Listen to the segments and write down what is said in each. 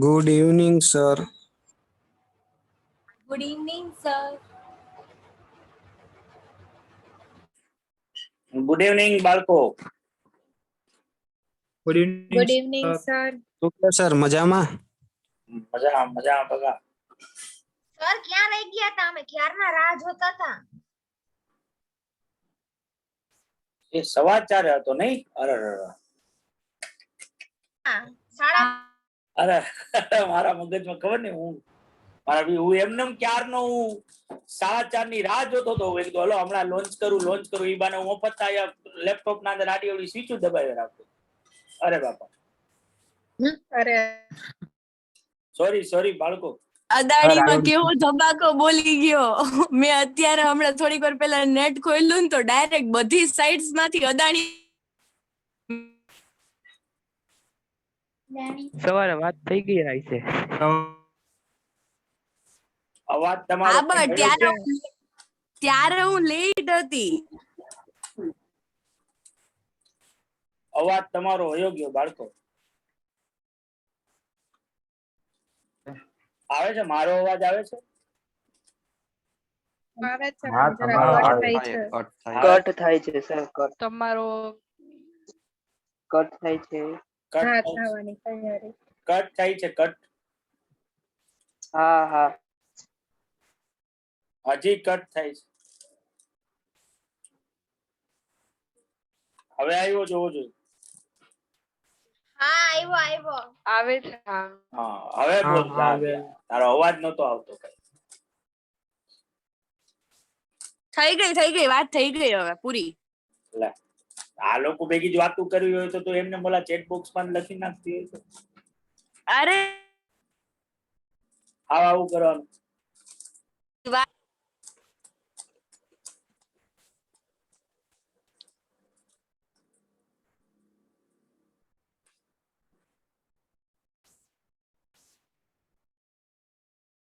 Good evening, sir. Good evening, sir. Good evening બાળકો. Good evening Good evening, sir. શું કહો sir? મજામાં? મજા બગા. સર ક્યાં રહી ગયા હતા? અમે ક્યારના રાહ જોતા હતા. એ સમાચાર હતો નહીં? અરે સાડા મારા મગજમાં ખબર ને હું એમને ક્યારનો હું 4:30 ની રાહ જોતો હતો. મેં કીધું હલો હમણાં લોન્ચ કરું એ બાને હું મફત લેપટોપ ના અંદર આડી ઓડી સ્વિચ દબાવી રાખતો. અરે બાપા, અરે સોરી બાળકો. અદાણીમાં કેવો ધમાકો બોલી ગયો. મેં અત્યારે હમણાં થોડીક વાર પહેલા નેટ ખોલ્યું ને તો ડાયરેક્ટ બધી સાઇટ્સ માંથી અદાણી સવારે વાત થઈ ગઈ છે. અવાજ હા તમારો બટ ત્યારે હું લેટ હતી. અવાજ તમારો વયો ગયો બાળકો. આવે છે? મારો અવાજ આવે છે? આવે છે હા, જરા તમારો કટ આવે થાય છે. કટ થાય છે સર, તમારો કટ થાય છે. હા થવાની તૈયારી. કટ થાય છે. કટ હા હજી કટ થાય છે. હવે આવ્યો જોવો જોઈએ. હા આવ્યો. આવે છે. હા હવે બોલ. તારો અવાજ નતો આવતો. થઈ ગઈ વાત થઈ ગઈ હવે પૂરી. લે, આ લોકો ભેગી જ વાતું કરવી હોય તો એમને બોલા ચેટ બોક્સ માં લખી નાખતી હોય તો અરે આવું કરવાનું.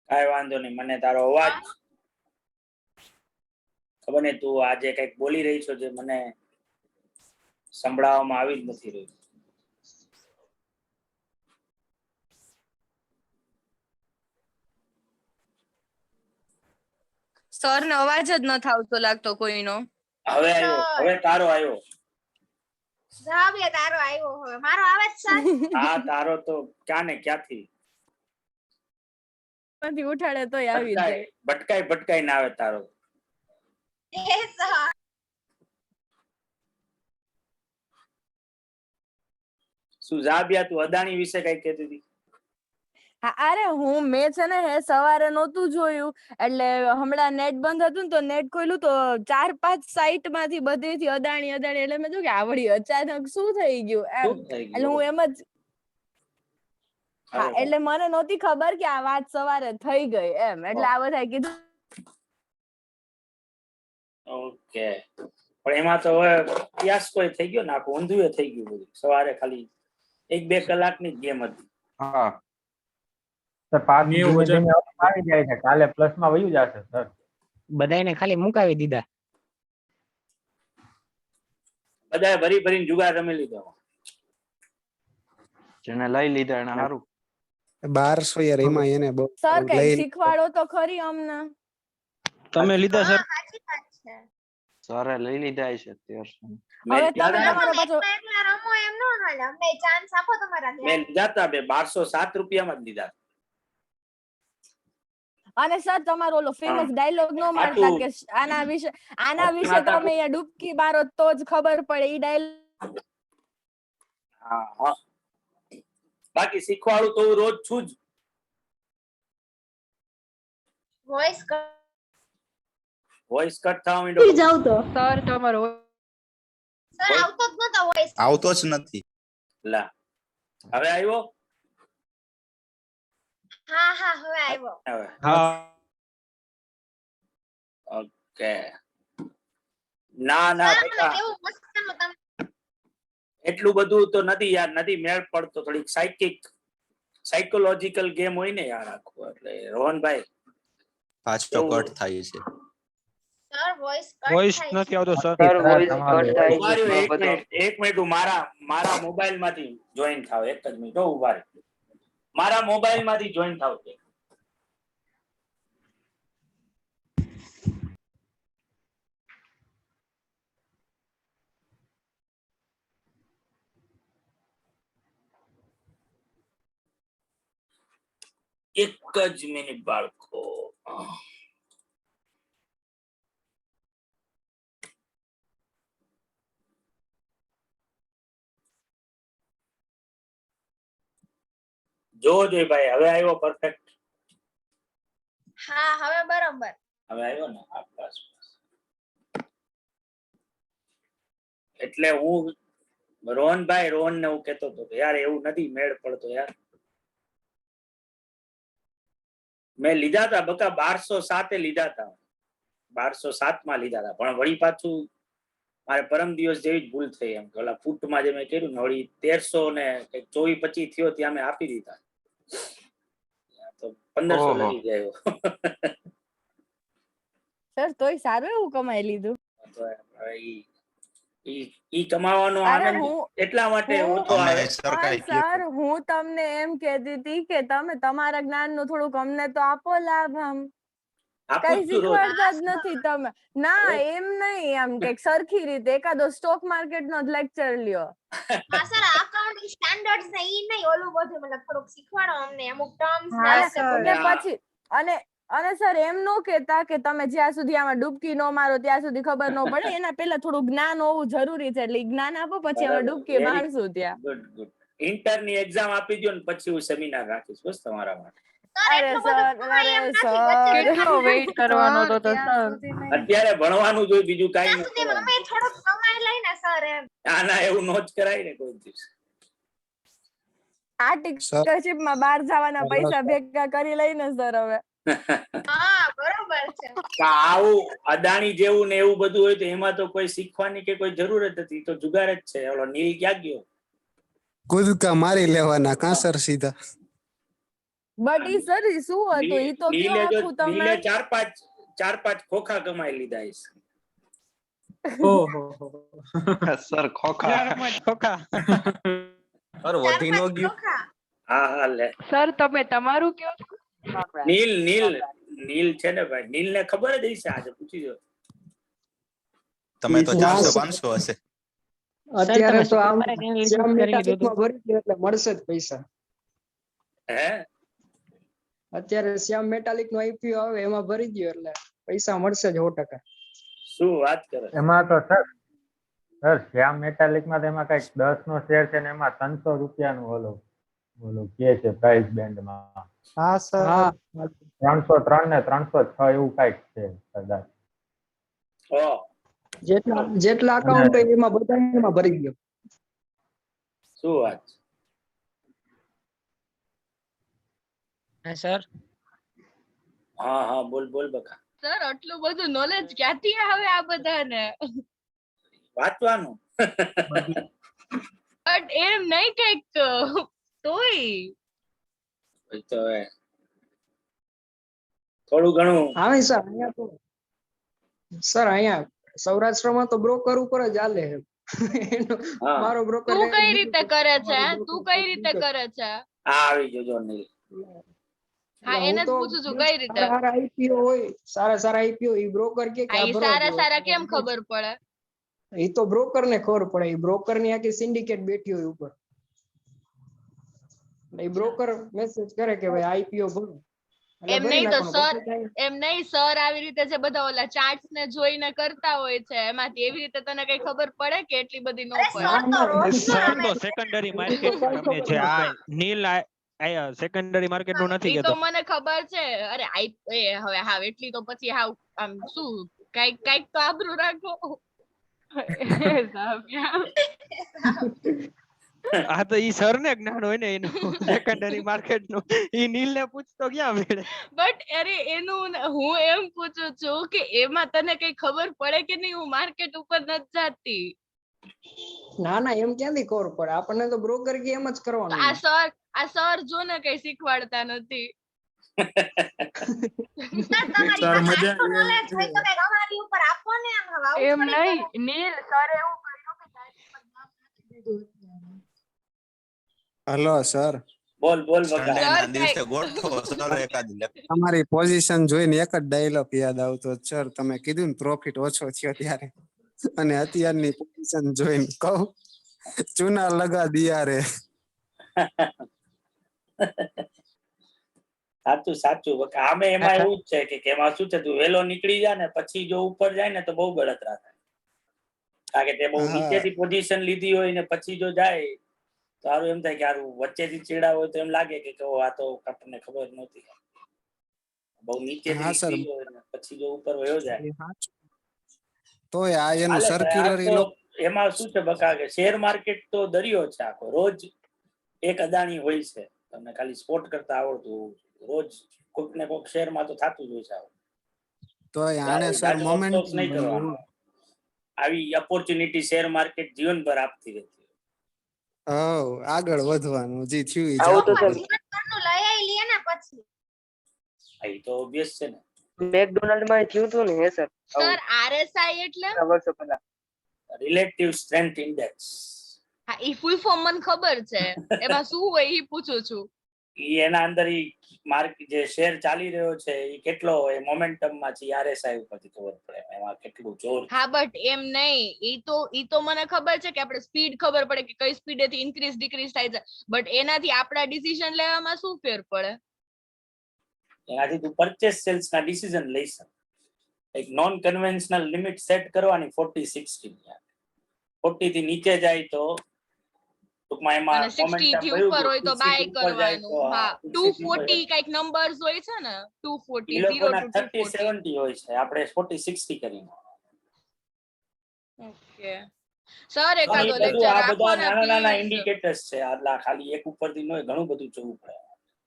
કઈ વાંધો નહીં. મને તારો અવાજ ખબર ને તું આજે કઈક બોલી રહી છો જે મને સંભળાવવામાં આવી જ નથી રહ્યું. સર નો અવાજ જ નથી આવતો લાગતો કોઈનો. હવે તારો આવ્યો. જાવ્યા તારો આવ્યો હવે. મારો અવાજ સર હા તારો તો ક્યાં ને ક્યાંથી માંથી ઉઠાડે તોય આવી જાય. ભટકાઈ ના આવે તારો. એ સર શું જાબ્યા તું અદાણી વિશે કઈ કહેતી હતી? અરે મેં છે ને સવારે નહોતું જોયું એટલે હમણાં નેટ બંધ હતું ને તો નેટ ખોલ્યું તો 4-5 સાઇટ માંથી બધેથી અદાણી એટલે મેં જોયું કે આવડી અચાનક શું થઈ ગયું એમ. એટલે હું એમ જ હા એટલે મને નહોતી ખબર કે આ વાત સવારે થઈ ગઈ એમ. એટલે આ બધા કીધું ઓકે. પણ એમાં તો હવે ફિયાસ્કો થઈ ગયો ને, આખું ઊંધું થઈ ગયું બધું. સવારે ખાલી 1-2 કલાકની જ ગેમ હતી. હા સર, 5 ધીમે આવી જાય છે. કાલે પ્લસ માં વયું જશે સર. બધાને ખાલી મુકાવી દીધા. બધાએ ભરીને જુગાર રમી લીધો. જેને લઈ લીધા એને સારું. 1200 યાર એમાં એને બહુ સર કઈ શીખવાડો તો ખરી અમને. તમે લીધા સર? સાચી વાત છે. સરે લઈ લીધા છે 1300. હવે તમે તમારો પાછો એકલા રમો એમ નો હાલે. અમને ચાન્સ આપો તમારા મેં ધ્યાન. લીધા હતા 1207 રૂપિયામાં જ લીધા. અને સર તમારો ઓલો ફેમસ ડાયલોગ નો મારતા કે આના વિશે તમે અહીંયા ડૂબકી મારો તો જ ખબર પડે. ઈ ડાયલોગ હા બાકી શીખવાડું તો હું રોજ છું જ. વોઇસ કટ થવા માંડ્યો. જાવ તો સર તમારો સર આવતો જ નતો વોઇસ. આવતો જ નથી. લા હવે આવ્યો. હા હવે આવ્યો. હા ઓકે. ના બેટા કેવું મસ્તનું તમે એટલું બધું તો નથી યાર. નથી મેળ પડતો. થોડીક સાયકોલોજીકલ ગેમ હોય ને યાર આખું. એટલે રોહનભાઈ પાછો કટ થાય છે. સર વોઇસ વોઇસ કટ નથી આવતો સર. સર વોઇસ કટ થાય છે. એક મિનિટ હું મારા મોબાઈલ માંથી જોઈન થાવ. એક જ મિનિટ ઉભા રહો. મારા મોબાઈલ માંથી જોઈન થાવ છે. એક જ મિનિટ બાળકો. જોઈ ભાઈ હવે આવ્યો પરફેક્ટ. હા હવે બરોબર. હવે આવ્યો ને આ બસ. એટલે હું રોહન ને હું કેતો હતો યાર એવું નથી મેળ પડતો યાર. મેં લીધા હતા બકા 1207 લીધા હતા, 1207 માં લીધા હતા, પણ વળી પાછું મારે પરમ દિવસ જેવી જ ભૂલ થઈ એમ કે ઓલા ફૂટમાં જે મેં કર્યું ને વળી 1300 ને 24-25 થયો ત્યાં મેં આપી દીધા તો 1500 લગી ગયો. સર તોય સારું એવું કમાઈ લીધું. ઈ કમાવાનો આનંદ એટલા માટે ઓછો આવે. સર હું તમને એમ કહેતી હતી કે તમે તમારા જ્ઞાનનું થોડુંક અમને તો આપો લાભ. આમ કઈ શીખવાડતા જ નથી તમે. ના એમ નહીં, આમ કે સરખી રીતે એકાદો સ્ટોક માર્કેટ નો જ લેક્ચર લ્યો. હા સર અકાઉન્ટિંગ સ્ટાન્ડર્ડ્સ ને ઈ નહીં ઓલું બધું મતલબ થોડુંક શીખવાડો અમને અમુક ટર્મ્સ અને પછી અને સર એમ નો કહેતા કે તમે જ્યાં સુધી આમાં ડૂબકી નો મારો ત્યાં સુધી ખબર ન પડે, એના પહેલા થોડું જ્ઞાન હોવું જરૂરી છે, એટલે જ્ઞાન આપો પછી અમે ડૂબકી મારશું ત્યાં. Good good. ઇન્ટર ની એક્ઝામ આપી દો ને પછી હું સેમિનાર રાખીશ બસ તમારા માટે. અરે સર કેટલો વેઇટ કરવાનો તો સર. અત્યારે ભણવાનું જોઈએ બીજું કાઈ ત્યાં સુધી મમ્મી થોડુંક કમાઈ લઈને સર એમ. ના એવું નો જ કરાય ને કોઈ દિવસ. આ ટીચરશીપ માં બહાર જવાના પૈસા ભેગા કરી લઈને સર હવે. હા બરોબર છે. આવું અદાણી જેવું ને એવું બધું હોય તો એમાં તો કોઈ શીખવાની કે કોઈ જરૂર જ નથી, તો જુગાર જ છે. ઓલો નીલ ક્યાં ગયો? કુદકા મારી લેવાના કાં સર સીધા. બટ ઈ સર શું હતું ઈ તો કયો આખું તમે. નીલે 4-5 ખોખા કમાઈ લીધા છે. ઓહો સર ખોખા સર વધી નો ગયું. હા લે સર તમે તમારું કયો છો? નીલ છે ને ભાઈ, નીલ ને ખબર જ હશે, આજે પૂછી જો. તમે તો 400-500 હશે. અત્યારે તો આમ શ્યામ મેટાલિકમાં ભરી દો એટલે મળશે જ પૈસા. હે અત્યારે શ્યામ મેટાલિક નો આઈપીઓ આવે એમાં ભરી દો એટલે પૈસા મળશે જ 100%. શું વાત કરે? એમાં તો સર શ્યામ મેટાલિક માં એમાં કઈક 10 નો શેર છે ને એમાં 300 રૂપિયાનું ઓલો કે છે પ્રાઇસ બેન્ડ માં. હા સર. હા 303 ને 306 એવું કઈક છે કદાચ. જેટલા અકાઉન્ટ હોય એમાં બધા એમાં ભરી ગયો. શું વાત? સર હા બોલ બકા. સર આટલું બધું નોલેજ ક્યાંથી આવે આ બધાને? વાંચવાનું. બટ એમ નહીં કઈક તોય તો થોડું ઘણું આવે સર. અહીંયા તો સર અહીંયા સૌરાષ્ટ્રમાં તો બ્રોકર ઉપર જ હાલે. મારો બ્રોકર તું કઈ રીતે કરે છે? આવી જજો નીલ. હા એને જ પૂછું છું કઈ રીતે. સારા આઈપીઓ હોય, સારા આઈપીઓ ઈ બ્રોકર કે સારા કેમ ખબર પડે? ઈ તો બ્રોકર ને ખબર પડે. ઈ બ્રોકર ની આખી સિન્ડિકેટ બેઠી હોય ઉપર. ઈ બ્રોકર મેસેજ કરે કે ભાઈ આઈપીઓ ભરો. એમ નહીં તો સર આવી રીતે જે બધા ઓલા ચાર્ટ્સ ને જોઈને કરતા હોય છે એમાંથી એવી રીતે તને કઈ ખબર પડે કે એટલી બધી નો પડે? સર તો સેકન્ડરી માર્કેટ તમે જે આ નીલ સેકન્ડરી માર્કેટ નું નથી ઈ કહેતો. તો મને ખબર છે. અરે હવે હા એટલી તો પછી હાવ આમ શું કઈક તો આબરૂ રાખો. આ તો ઈ સર ને જ્ઞાન હોય ને એનું સેકન્ડરી માર્કેટ નું. ઈ નીલ ને પૂછતો ક્યાં મળે? બટ અરે એનું હું એમ પૂછું છું કે એમાં તને કઈ ખબર પડે કે નહીં? હું માર્કેટ ઉપર નથી જાતી. ના એમ ક્યાંથી ખબર પડે? આપણને તો બ્રોકર કે એમ જ કરવાનું. આ સર જો ને કઈ શીખવાડતા નથી. સર મજા એમ નહીં નીલ સર એવું કર્યું કે હલો સર. બોલ બોલ સન્ડે બકા. ના દિવસે ગોઠવો સર એકાદ લેક્ચર. તમારી પોઝિશન જોઈને એક જ ડાયલોગ યાદ આવતો સર, તમે કીધું ને પ્રોફિટ ઓછો થયો ત્યારે, અને અત્યારની પોઝિશન જોઈને કહું ચૂના લગા દિયા રે. સાચું સાચું બકા. આમે એમાં એવું જ છે કે એમાં શું છે, તું વેલો નીકળી જા ને પછી જો ઉપર જાય ને તો બહુ બળતરા થાય. કારણ કે તે બહુ હા. નીચેથી પોઝિશન લીધી હોય ને પછી જો જાય તો સારું એમ થાય કે સારું વચ્ચેથી ચેડા હોય તો એમ લાગે કે આ તો આપણને ખબર નહોતી. બહુ નીચેથી હા સર, નીકળી હોય ને પછી જો ઉપર વયો જાય. એ સાચું. તોય આ એનું હાલે ભાઈ, સર્ક્યુલર આ તો એમાં શું છે બકા કે શેર માર્કેટ તો દરિયો છે આખો. રોજ એક અદાણી હોય છે, તમને ખાલી સ્પોટ કરતા આવડતું હોવું જોઈએ. રોજ કોઈક ને કોઈક શેરમાં તો થતું જ હોય છે આવું. તોય આને સર જાજો મોમેન્ટ અફસોસ નહીં કરવાનો. આવી ઓપોર્ચ્યુનિટી શેર માર્કેટ જીવનભર આપતી રહેતી આગળ વધવાનું જે થયું ઈ આવું તો જાતું સર બધું. જીવનભરનું લઈ આઈ લે ને પછી. હોય. એ તો ઓબ્વિયસ છે ને. મેકડોનાલ્ડ માં થયું હતું ને હે સર, સર આરએસઆઈ એટલે ઘણા વર્ષો પહેલા. Relative strength index. હા ઈ ફૂલ ફોર્મ મને ખબર છે, એમાં શું હોય ઈ પૂછું છું. ઈ એના અંદર ઈ માર્કેટ જે શેર ચાલી રહ્યો છે ઈ કેટલો હોય મોમેન્ટમ માં છે, આરએસઆઈ ઉપરથી ખબર પડે એમાં કેટલું જોર. હા બટ એમ નહીં, ઈ તો મને ખબર છે કે આપણે સ્પીડ ખબર પડે કે કઈ સ્પીડેથી ઇન્ક્રીઝ ડિક્રીઝ થાય છે, બટ એનાથી આપણા ડિસિઝન લેવામાં શું ફેર પડે? એનાથી તું પરચેસ સેલ્સ ના ડિસિઝન લઈ શકે. એક નોન કન્વેન્શનલ લિમિટ સેટ કરવાની 40-60. 40 થી નીચે જાય તો ટૂંકમાં એમાં અને 60 થી ઉપર હોય તો બાય કરવાનું. હા 240 કઈક નંબર્સ હોય છે ને, 240 ઈ 0 લોકોના to 30-70 હોય છે, આપણે 40-60 કરીને. ઓકે સર આ એકાદો બધું લેક્ચર આ રાખો બધા ને નાના નાના પ્લીઝ. ઇન્ડિકેટર્સ છે. આટલા ખાલી એક ઉપરથી ન હોય, ઘણું બધું જોવું પડે.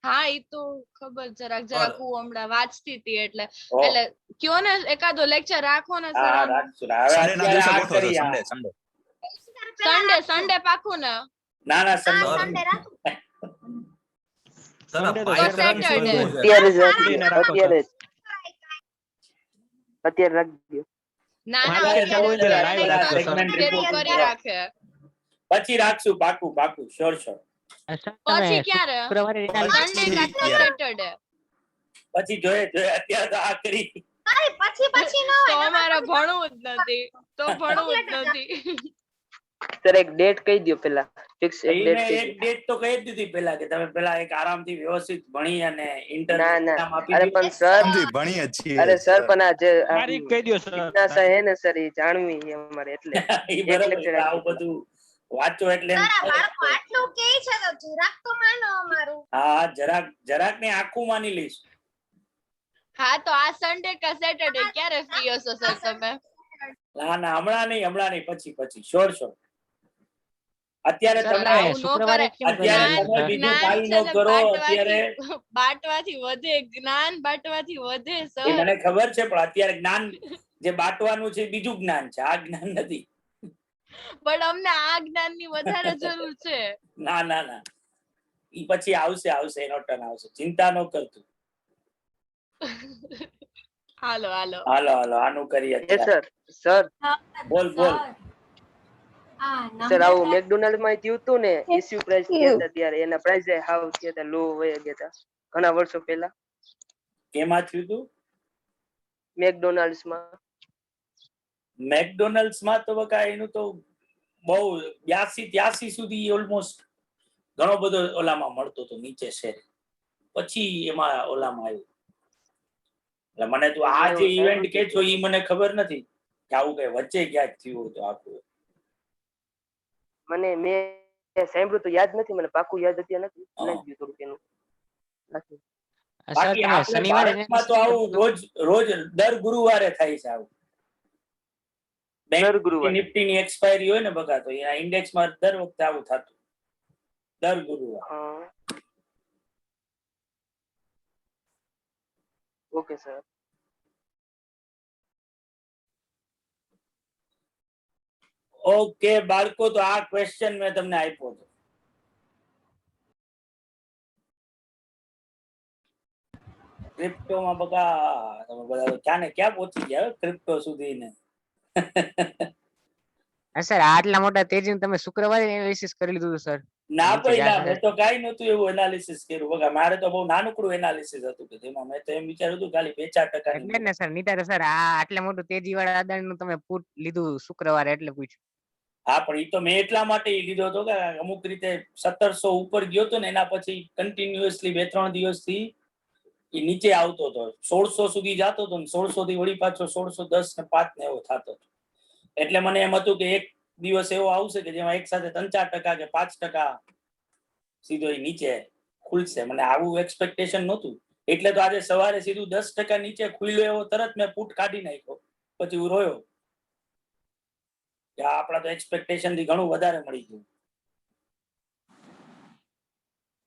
હા ઈ તો ખબર, જરાક હું હમણાં વાંચતી હતી એટલે ઓ, એટલે કયો ને એકાદો લેક્ચર રાખો ને સર. હા રાખશું. હવે સન્ડે ના અત્યારે દિવસે આ ગોઠવો કરી સર. આ. સન્ડે સન્ડે પાકું ને? ના ના હા સન્ડે સન્ડે રાખો. સર Sunday તો પાઇપ Saturday. રાખી શું છે? અત્યારે જ Saturday ને રાખો અત્યારે જ અત્યારે રાખી દો. ના ના Market ચાલુ હોય ત્યારે live અત્યારે રાખજો, સર Segment ભેગું report કરી રાખે. પછી રાખશું. પાકું પાકું શ્યોર શ્યોર. પછી ક્યારે? સન્ડે પછી કાં તો યાર. સેટરડે? પછી જોઈએ અત્યારે તો આ કરી. ભાઈ પછી ન હોય. તો અમારે ભણવું જ નથી, તો ભણવું જ નથી. સર એક ડેટ કહી દો પેલા, ફિક્સ એક ડેટ એને કહી એક દો. ડેટ તો કહી જ દીધી પેલા કે તમે પેલા એક આરામથી વ્યવસ્થિત ભણી અને ઇન્ટર ના ના, એક્ઝામ આપી અરે દો. પણ સર, સમજી ભણીએ છીએ અરે સર સર. પણ આ જે તારીખ કહી દો સર. જિજ્ઞાસા હે ને સર, એ જાણવી છે અમારે એટલે ઈ એક બરાબર લેક્ચર છે. આવું બધું વાંચો એટલે એમ તારા થાય. બાળકો આટલું કે છે તો જરાક તો માનો અમારું. હા જરાક જરાક ને આખું માની લઈશ. હા તો આ સન્ડે કા સેટરડે ક્યારે ફ્રી હશો સર તમે? ના ના હમણાં નહીં પછી પછી શ્યોર શ્યોર. અત્યારે સર તમે આવું ન કરે. અત્યારે જ્ઞાન તમે બીજું જ્ઞાન કાઈ છે ન ને કરો. અત્યારે બાટવાથી વધે જ્ઞાન, બાટવાથી વધે એ સર. મને ખબર છે, પણ અત્યારે જ્ઞાન જે બાટવાનું છે એ બીજું જ્ઞાન છે, આ જ્ઞાન નથી. પણ અમને આ જ્ઞાનની વધારે જરૂર છે. ના ના ના, ઈ પછી આવશે એનો ટર્ન આવશે. ચિંતા ન કરતું. હાલો હાલો હાલો આનું કરીએ. એ સર સર બોલ બોલ. સર આવું મેકડોનાલ્ડ માં થયું હતું ને, ઇશ્યુ પ્રાઇસ ગયા હતા ત્યારે એના પ્રાઇસ હાવ ગયા હતા, લો વયા ગયા હતા ઘણા વર્ષો પહેલા. કેમાં થયું હતું? મેકડોનાલ્ડ્સ માં તો બકા એનું તો બહુ 82-83 સુધી ઓલમોસ્ટ ઘણો બધો ઓલામાં મળતો હતો નીચે શેર. પછી એમાં ઓલામાં આવ્યું. એટલે મને તું આ જે ઇવેન્ટ કે છો ઈ મને ખબર નથી કે આવું કઈ વચ્ચે ક્યાંક થયું હતું આખું. મને મેં સાંભળ્યું તો યાદ નથી, મને પાકું યાદ અત્યારે નથી. ભૂલાઈ ગયું થોડુંક એનું. બાકી આપણે ભારતમાં તો આવું રોજ દર ગુરુવારે થાય છે આવું. દર ગુરુવારે નિફ્ટી ની એક્સપાયરી હોય ને બગા, તો એના ઇન્ડેક્સમાં દર વખતે આવું થતું. દર ગુરુવાર. Okay sir. ઓકે બાળકો, તો આ ક્વેશ્ચન મેં તમને આપ્યો હતો. ક્રિપ્ટોમાં બગા તમે બધા ક્યાં ને ક્યાં પહોંચી ગયા ક્રિપ્ટો સુધી ને. સર આટલા મોટા તેજી તમે શુક્રવારે એનાલિસિસ કરી લીધું સર? ના નીચે ભાઈ ના, જશે. મેં તો કઈ નતું એવું એનાલિસિસ કર્યું. બગા મારે તો બહુ નાનકડું એનાલિસિસ હતું કે જેમાં મેં તો એમ વિચાર્યું હતું ખાલી 2-4% એટલે જ ને સર, નીતારે સર આ આટલા મોટું તેજી વાળા અદાણીનું તમે પુટ લીધું શુક્રવારે એટલે પૂછ્યું. હા, પણ એ તો મેં એટલા માટે ઈ લીધો હતો કે અમુક રીતે 1700 ઉપર ગયો હતો ને એના પછી કન્ટિન્યુઅસલી 2-3 દિવસથી ઈ નીચે આવતો હતો. 1600 સુધી જતો હતો ને 1600 થી વળી પાછો 1610 ને 5 ને એવો થતો હતો. એટલે મને એમ હતું કે એક દિવસ એવો આવશે કે જેમાં એક સાથે 3-4% કે 5% સીધો ઈ નીચે ખુલશે. મને આવું એક્સપેક્ટેશન નહોતું. એટલે તો આજે સવારે સીધું 10% નીચે ખુલ્યો એવો તરત મેં પુટ કાઢી નાખ્યો. પછી હું રોયો કે આપણા તો એક્સપેક્ટેશન થી ઘણું વધારે મળી ગયું.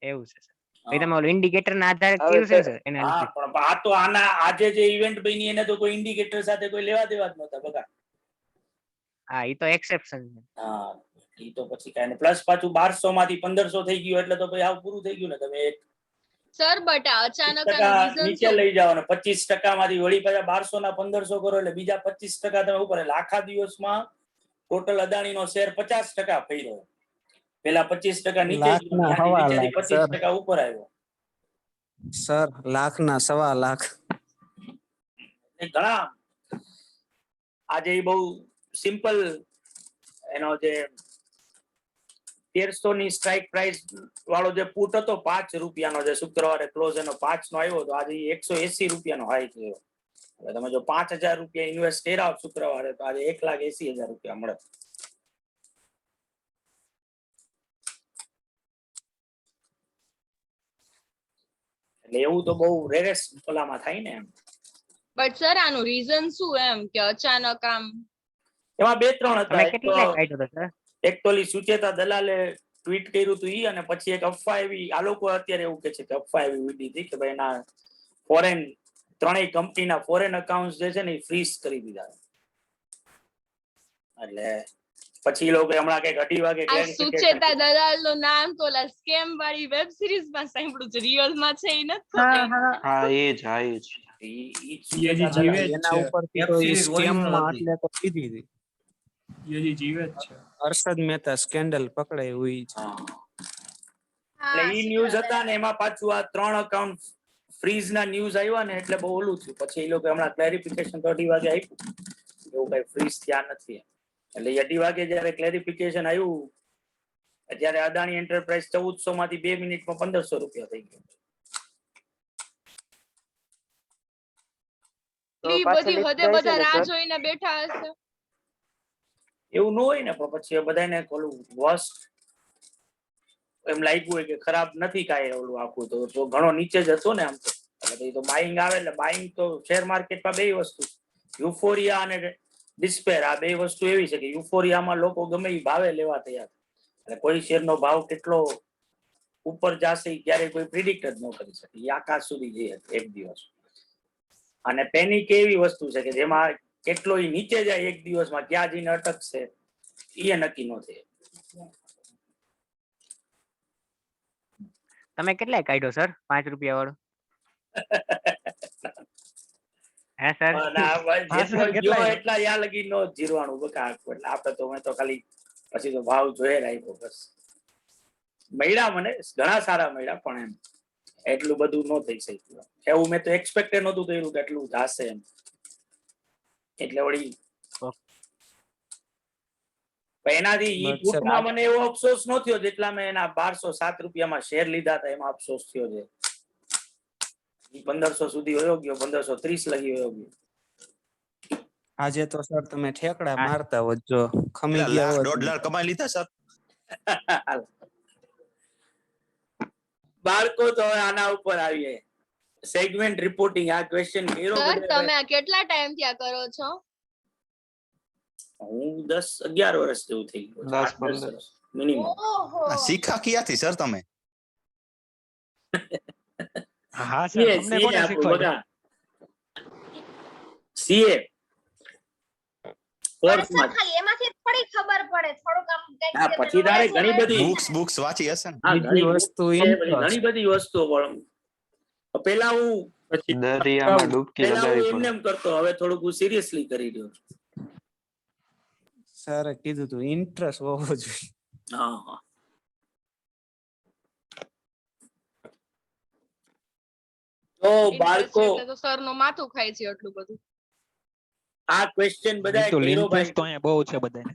એવું છે સર. ભાઈ તમે ઓલું ઇન્ડિકેટર ના આધારે હવે કર્યું છે સર, સર હા, એનાલિસિસ? પણ આ તો આના આજે જે ઇવેન્ટ બની એને તો કોઈ ઇન્ડિકેટર સાથે કોઈ લેવા દેવા જ નહોતા બગા. હા, એ તો એક્સેપ્શન છે. હા, ઈ તો પછી કાંઈ નહીં. પ્લસ પાછું 1200 માંથી 1500 થઈ ગયું એટલે તો ભાઈ આવું પૂરું થઈ ગયું ને. તમે એક સર બટ અચાનક આનું 20% રીઝન નીચે લઈ જાઓ ને 25% માંથી વળી પાછા 1200 ના 1500 કરો એટલે બીજા 25% તમે ઉપર. એટલે આખા દિવસમાં ટોટલ અદાણીનો શેર 50% ફર્યો. પેલા 25% નીચે ગયો, લાખના ત્યાંથી હવા નીચેથી લાખ 25% ઉપર આવ્યો. સર, 1,00,000 એ ઘણા આજે એ બહુ સિમ્પલ એનો જે 1300 ની સ્ટ્રાઇક પ્રાઇસ વાળો જે પુટ હતો 5 રૂપિયાનો જે શુક્રવારે ક્લોઝ એનો 5 નો આવ્યો તો આજે 180 રૂપિયાનો હાઈ થયો. હવે તમે જો 5000 રૂપિયા ઇન્વેસ્ટ કર્યા શુક્રવારે તો આજે 1,80,000 રૂપિયા મળે. એટલે એવું તો બહુ રેરેસ ઓલામાં થાય ને એમ. બટ સર આનું રીઝન શું એમ કે અચાનક આમ? એમાં 2-3 હતા. તમે કેટલા કાઢ્યો હતો સર? એક તો ઓલી સુચેતા દલાલે ટ્વીટ કર્યું હતું ઈ, અને પછી એક અફવા એવી આ લોકો અત્યારે એવું કે છે કે અફવા એવી ઉડી હતી કે ભાઈ ના ફોરેન ત્રણેય કંપનીના ફોરેન અકાઉન્ટ જે છે ને એ ફ્રીઝ કરી દીધા. એટલે પછી લોકો હમણાં કઈક 2:30 વાગે આ સુચેતા દલાલ નું નામ તો ઓલા સ્કેમ વાળી વેબ સિરીઝ માં સાંભળ્યું છે, રિયલ માં છે ઈ નથી ખબર. હા એ જ એના ઉપરથી તો ઈ સ્કેમમાં એટલે તો લીધી હતી. હર્ષદ મહેતા સ્કેન્ડલ પકડાય હુઈ છે. એટલે ઈ ન્યૂઝ હતા ને એમાં પાછું આ 3 અકાઉન્ટ ફ્રીઝ ના ન્યૂઝ આવ્યા ને એટલે બહુ ઓલું થયું. પછી એ લોકો હમણાં ક્લેરિફિકેશન 2:30 વાગે આપ્યું એવું કઈ ફ્રીઝ થયા નથી. એટલે 2:30 વાગે જયારે ક્લેરિફિકેશન આવ્યું ત્યારે અદાણી એન્ટરપ્રાઇઝ 1400 માંથી 2 મિનિટમાં 1500 રૂપિયા થઈ ગયો. એટલી બધી હદે બધા રાહ જોઈને બેઠા હશે. એવું ન હોય ને, પણ પછી બધાને ઓલું વર્સ્ટ એમ લાગ્યું હોય કે ખરાબ નથી કાંઈ ઓલું આખું તો ઘણો નીચે જ હતો ને આમ તો. એટલે તો બાઇંગ આવે એટલે બાઇંગ તો શેર માર્કેટમાં બે વસ્તુ યુફોરિયા અને ડિસ્પેર, આ બે વસ્તુ એવી છે કે યુફોરિયામાં લોકો ગમે એ ભાવે લેવા તૈયાર. એટલે કોઈ શેરનો ભાવ કેટલો ઉપર જશે ક્યારે કોઈ પ્રિડિક્ટ જ ન કરી શકે. એ આકાશ સુધી જઈએ એક દિવસ. અને પેનિક એવી વસ્તુ છે કે જેમાં કેટલો નીચે જાય એક દિવસમાં ક્યાં જઈને અટકશે એ નક્કી ન થાય. તમે કેટલા કાઢ્યો સર 5 રૂપિયા વાળો? હે સર? એટલા યા લગી નો જીરવાનું બકા. એટલે આપડે તો મેં તો ખાલી પછી તો ભાવ જોઈ રાખ્યો બસ. મળ્યા મને ઘણા સારા મળ્યા, પણ એમ એટલું બધું ન થઈ શક્યું. એવું મેં તો એક્સપેક્ટ નહોતું કર્યું કે એટલું થશે એમ. એટલે વળી એનાથી ઈ પુટમાં મને એવો અફસોસ ન થયો જેટલા મેં એના 1207 રૂપિયામાં શેર લીધા હતા એમાં અફસોસ થયો છે. 1500 સુધી વયો ગયો, 1530 લગી વયો ગયો. આજે તો સર તમે ઠેકડા મારતા હોત જો ખમી ગયા હોત. 1.5 લાખ કમાઈ લીધા સર. બાળકો તો આના ઉપર આવીએ સેગમેન્ટ રિપોર્ટિંગ આ ક્વેશ્ચન કર્યો. સર તમે આ કેટલા ટાઈમ થી આ કરો છો? હું 10-11 વર્ષ જેવું થઈ ગયું. 10-15 વર્ષ મિનિમમ. શીખા ક્યાંથી સર તમે? હા સર, તમને કોને શીખવાડ્યું? સીએ કોર્સમાં ખાલી એમાંથી થોડી ખબર પડે, થોડુંક આમ કંઈક હા પછી તારે ઘણી બધી બુક્સ વાંચી હશે ને. ઘણી બધી વસ્તુઓ પણ પેલા હું દરિયામાં ડૂબકી લગાવી એમને એમ કરતો, હવે થોડુંક હું સિરિયસલી કરી રહ્યો છું. સરે કીધું તું ઇન્ટરેસ્ટ હોવો જોઈએ. હા હા તો બાળકો એટલે તો સર નું માથું ખાય છે એટલું બધું. આ ક્વેશ્ચન બધા તો કર્યો ભાઈ. ઇન્ટરેસ્ટ તો અહીંયા બહુ છે બધાને.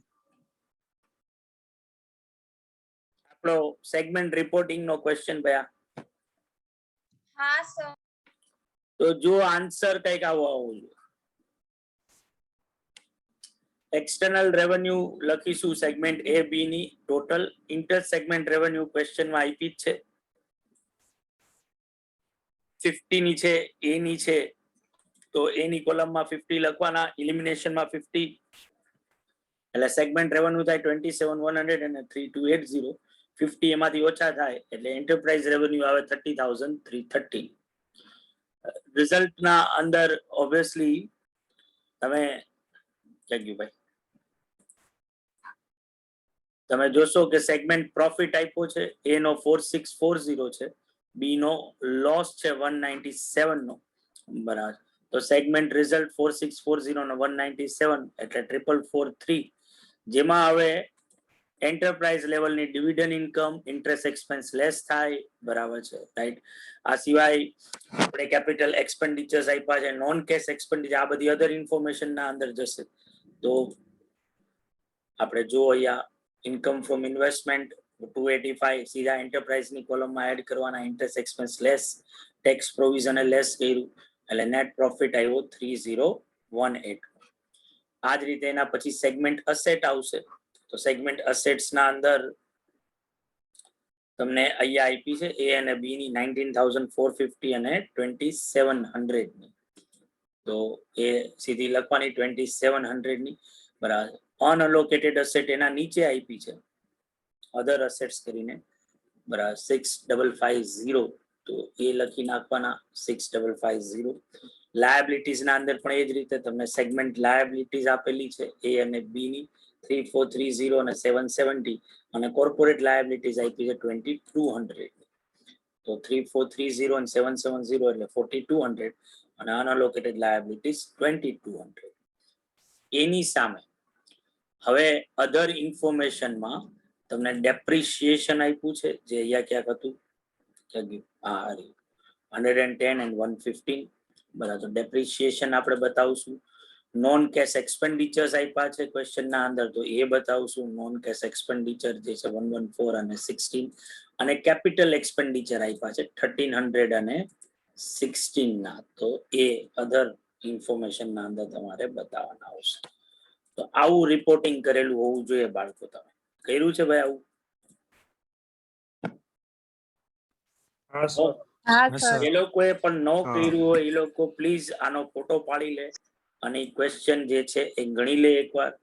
આપણો સેગમેન્ટ રિપોર્ટિંગ નો ક્વેશ્ચન ભયા. હા સર. તો જો આન્સર કઈક આવો જોઈએ. એક્સટર્નલ રેવન્યુ લખીશું સેગમેન્ટ એ બી ની ટોટલ. ઇન્ટર સેગમેન્ટ રેવન્યુ ક્વેશ્ચનમાં આપી જ છે 50 ની છે, એ ની છે, તો એ ની કોલમમાં 50 લખવાના, ઇલિમિનેશનમાં 50, એટલે સેગમેન્ટ રેવન્યુ થાય 27,100 અને 3,280. 50 એમાંથી ઓછા થાય એટલે એન્ટરપ્રાઇઝ રેવન્યુ આવે 30,330. રિઝલ્ટના અંદર ઓબ્વિયસલી તમે ભાઈ તમે જોશો કે સેગમેન્ટ પ્રોફિટ આપ્યો છે, એ નો 4640 છે, બી નો લોસ છે 197 નો, બરાબર. તો સેગમેન્ટ રિઝલ્ટ 4640 નો 197 એટલે 4443, જેમાં હવે એન્ટરપ્રાઇઝ લેવલની dividend income, interest expense less થાય, બરાબર છે, રાઈટ. આ સિવાય આપણે કેપિટલ એક્સપેન્ડિચર્સ આપ્યા છે, નોન કેશ એક્સપેન્ડિચર, આ બધી અધર ઇન્ફોર્મેશન ના અંદર જશે. તો આપણે જો અહીંયા ઇન્કમ ફ્રોમ ઇન્વેસ્ટમેન્ટ 285 સીધા એન્ટરપ્રાઇઝ ની કોલમમાં એડ કરવાના, interest expense less, tax provision less કર્યું એટલે નેટ પ્રોફિટ આવ્યો 3018. આ જ રીતે એના પછી સેગમેન્ટ અસેટ આવશે. તો સેગમેન્ટ અસેટ્સ ના અંદર તમને અહીંયા આપી છે એ અને બી ની 19,450 અને 2,700 ની. તો એ સીધી લખવાની 2,700 ની, બરાબર. અનઅલોકેટેડ અસેટ એના નીચે આપી છે અધર અસેટ્સ કરીને, બરાબર, 6,550. તો એ લખી નાખવાના 6,550. લાયબિલિટીઝ ના અંદર પણ એ જ રીતે તમને સેગમેન્ટ લાયબિલિટીઝ આપેલી છે એ અને બી ની 3,430 અને 770, અને કોર્પોરેટ લાયબિલિટીઝ આપી છે 2,200. તો 3,430 અને 770 એટલે 4,200 અને અનઅલોકેટેડ લાયબિલિટીઝ 2,200. એની સામે હવે અધર ઇન્ફોર્મેશનમાં તમને ડેપ્રિશિએશન આપ્યું છે, જે અહીંયા ક્યાંક હતું, 110 and 115, બરાબર. તો ડેપ્રિશિએશન આપણે બતાવશું. નોન કેશ એક્સપેન્ડિચર્સ આપ્યા છે ક્વેશ્ચન ના અંદર, તો એ બતાવશું. નોન કેશ એક્સપેન્ડિચર જે છે 114 અને 16, અને કેપિટલ એક્સપેન્ડિચર આપ્યા છે 1,300 અને 16 ના, તો એ અધર ઇન્ફોર્મેશન ના અંદર તમારે બતાવવાના આવશે. તો આવું રિપોર્ટિંગ કરેલું હોવું જોઈએ બાળકો. તમે કર્યું છે ભાઈ આવું? એ લોકોએ પણ ન કર્યું હોય એ લોકો પ્લીઝ આનો ફોટો પાડી લે અને ક્વેશ્ચન જે છે એ ગણી લે એકવાર.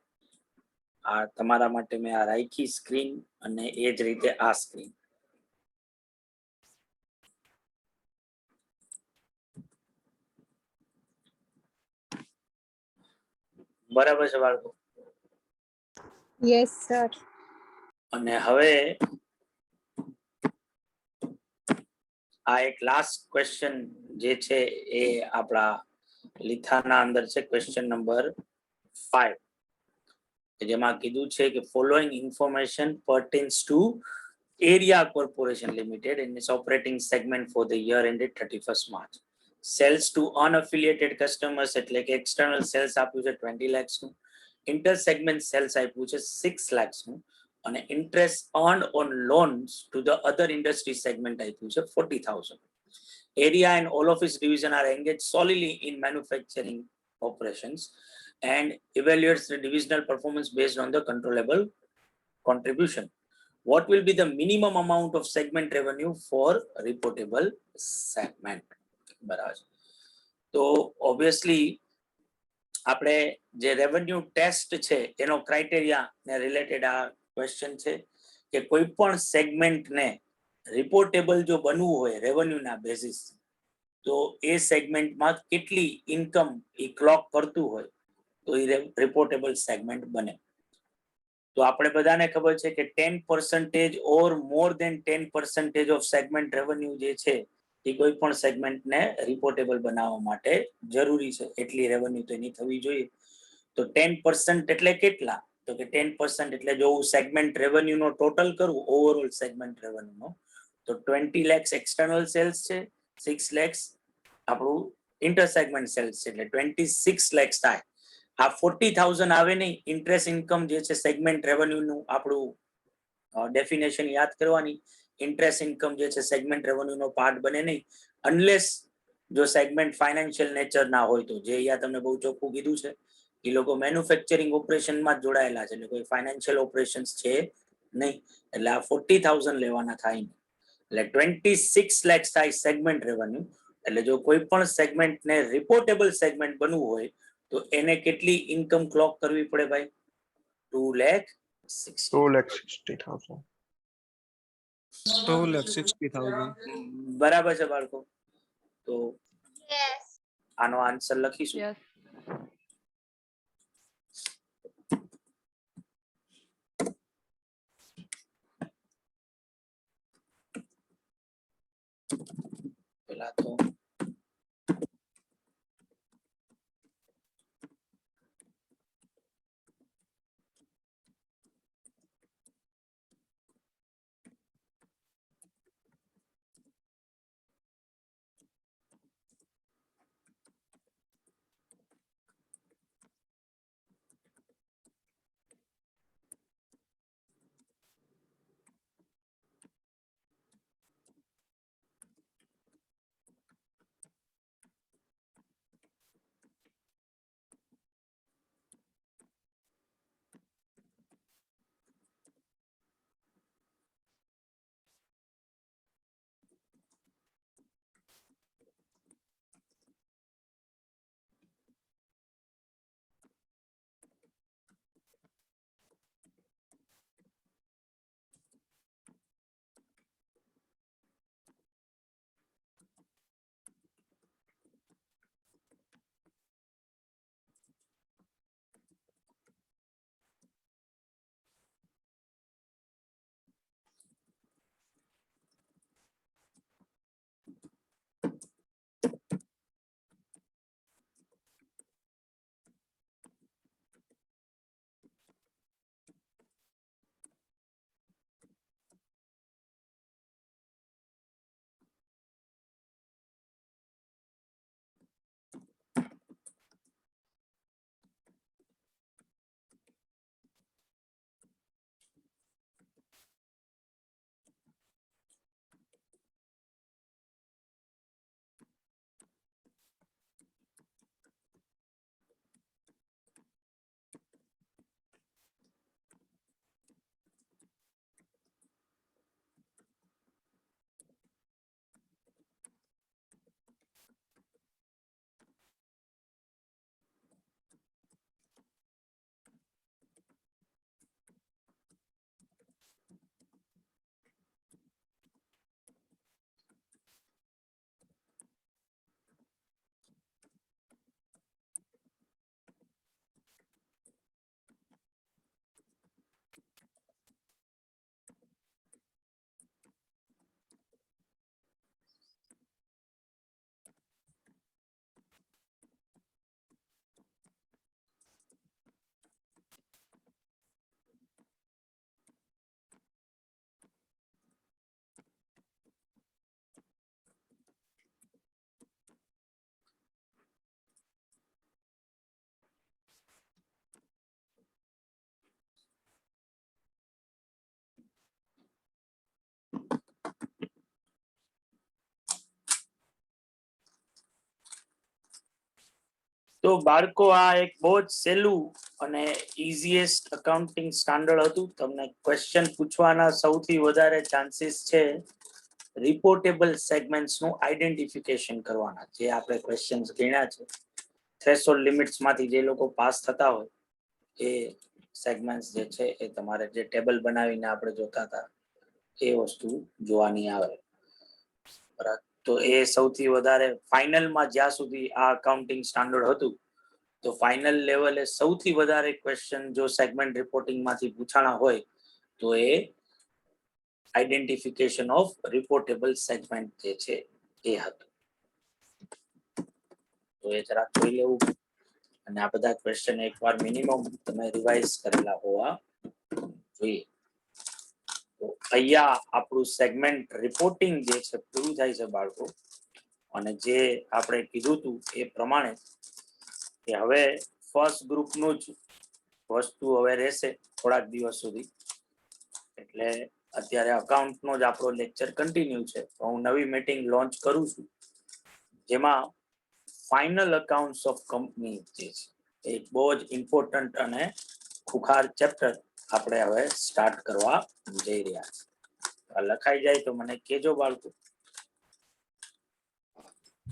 આ તમારા માટે મેં આ રાખી સ્ક્રીન, અને એ જ રીતે આ સ્ક્રીન. બરાબર છે બાળકો? Yes sir. અને હવે આ એક લાસ્ટ ક્વેશ્ચન જે છે એ આપણા લિથાના અંદર છે, ક્વેશ્ચન નંબર 5, જેમાં કીધું છે કે following information pertains to Area Corporation Limited in its operating segment for the year ended 31st March. Sales to unaffiliated customers એટલે કે external sales આપ્યું છે 20 lakhs નું, inter segment sales આપ્યું છે 6 lakhs નું, અને interest earned on loans to the other industry segment આપ્યું છે 40,000. Area and all of its division are engaged solely in manufacturing operations and evaluates the divisional performance based on the controllable contribution. What will be the minimum amount of segment revenue for reportable segment? બરાબર. તો obviously આપણે જે revenue test છે એનો criteria ને related આ question છે કે કોઈ પણ સેગમેન્ટ ને રિપોર્ટેબલ જો બનવું હોય રેવન્યુના બેસિસ, તો એ સેગમેન્ટમાં કેટલી ઇન્કમ એ ક્લોક કરતું હોય તો એ રિપોર્ટેબલ સેગમેન્ટ બને. તો આપણે બધાને ખબર છે કે 10% ઓર મોર દેન 10% ઓફ સેગમેન્ટ રેવન્યુ જે છે એ કોઈ પણ સેગમેન્ટને રિપોર્ટેબલ બનાવવા માટે જરૂરી છે, એટલી રેવન્યુ તો એની થવી જોઈએ. તો 10% એટલે કેટલા? તો કે 10% એટલે જો હું સેગમેન્ટ રેવન્યુ નો ટોટલ કરું ઓવરઓલ સેગમેન્ટ રેવન્યુ નો તો 20 lakhs એક્સટર્નલ સેલ્સ છે, 6 lakhs આપણું ઇન્ટર સેગમેન્ટ સેલ્સ છે, એટલે 26 lakhs થાય. આ 40,000 આવે નહીં. ઇન્ટરેસ્ટ ઇન્કમ જે છે સેગમેન્ટ રેવન્યુ નું આપણું ડેફિનેશન યાદ કરવાની. ઇન્ટરેસ્ટ ઇન્કમ જે છે સેગમેન્ટ રેવન્યુ નો પાર્ટ બને નહીં અનલેસ જો સેગમેન્ટ ફાઇનાન્શિયલ નેચર ના હોય તો. જે અહીંયા તમને બહુ ચોખ્ખું કીધું છે એ લોકો મેન્યુફેક્ચરિંગ ઓપરેશનમાં જ જોડાયેલા છે, એટલે કોઈ ફાઇનાન્શિયલ ઓપરેશન્સ છે નહીં, એટલે આ 40,000 લેવાના થાય નહીં. એટલે 26 lakhs થાય સેગમેન્ટ રેવન્યુ. એટલે જો કોઈ પણ સેગમેન્ટ ને રિપોર્ટેબલ સેગમેન્ટ બનવું હોય તો એને કેટલી ઇન્કમ ક્લોક કરવી પડે ભાઈ? 2,60,000. 2,60,000. બરાબર છે બાળકો? તો આનો આન્સર લખીશું. પેલા તો તો બાળકો આ એક બહુ જ સહેલું અને ઇઝીએસ્ટ અકાઉન્ટિંગ સ્ટાન્ડર્ડ હતું. તમને ક્વેશ્ચન પૂછવાના સૌથી વધારે ચાન્સીસ છે રિપોર્ટેબલ સેગમેન્ટ્સ નું આઈડેન્ટિફિકેશન કરવાના. જે આપણે ક્વેશ્ચન્સ ગણ્યા છે થ્રેશોલ્ડ લિમિટ્સ માંથી જે લોકો પાસ થતા હોય એ સેગમેન્ટ્સ જે છે એ તમારે જે ટેબલ બનાવીને આપણે જોતા હતા એ વસ્તુ જોવાની આવે. બરાબર? તો એ સૌથી વધારે ફાઇનલમાં જ્યાં સુધી આ અકાઉન્ટિંગ સ્ટાન્ડર્ડ હતું તો ફાઇનલ લેવલે સૌથી વધારે ક્વેશ્ચન જો સેગમેન્ટ રિપોર્ટિંગ માંથી પૂછાણા હોય તો એ આઈડેન્ટિફિકેશન ઓફ રિપોર્ટેબલ સેગમેન્ટ જે છે એ હતું. તો એ જરાક જોઈ લેવું. અને આ બધા ક્વેશ્ચન એકવાર મિનિમમ તમે રિવાઇઝ કરેલા હોવા જોઈએ. તો અહીંયા આપણું સેગમેન્ટ રિપોર્ટિંગ જે છે પૂરું થાય છે બાળકો. અને જે આપણે કીધું હતું એ પ્રમાણે કે હવે ફર્સ્ટ ગ્રુપનું જ વસ્તુ હવે રહેશે થોડાક દિવસ સુધી. એટલે અત્યારે અકાઉન્ટનો જ આપણો લેક્ચર કન્ટિન્યુ છે. તો હું નવી મીટિંગ લોન્ચ કરું છું જેમાં ફાઇનલ અકાઉન્ટ્સ ઓફ કંપની જે છે એક બહુ જ ઇમ્પોર્ટન્ટ અને ખુખાર ચેપ્ટર આપણે હવે સ્ટાર્ટ કરવા જઈ રહ્યા છીએ. લખાઈ જાય તો મને કહેજો બાળકો.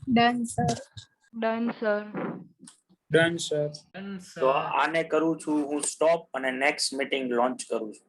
Done sir. Done sir. Done sir. તો આને કરું છું હું સ્ટોપ અને નેક્સ્ટ મીટિંગ લોન્ચ કરું છું.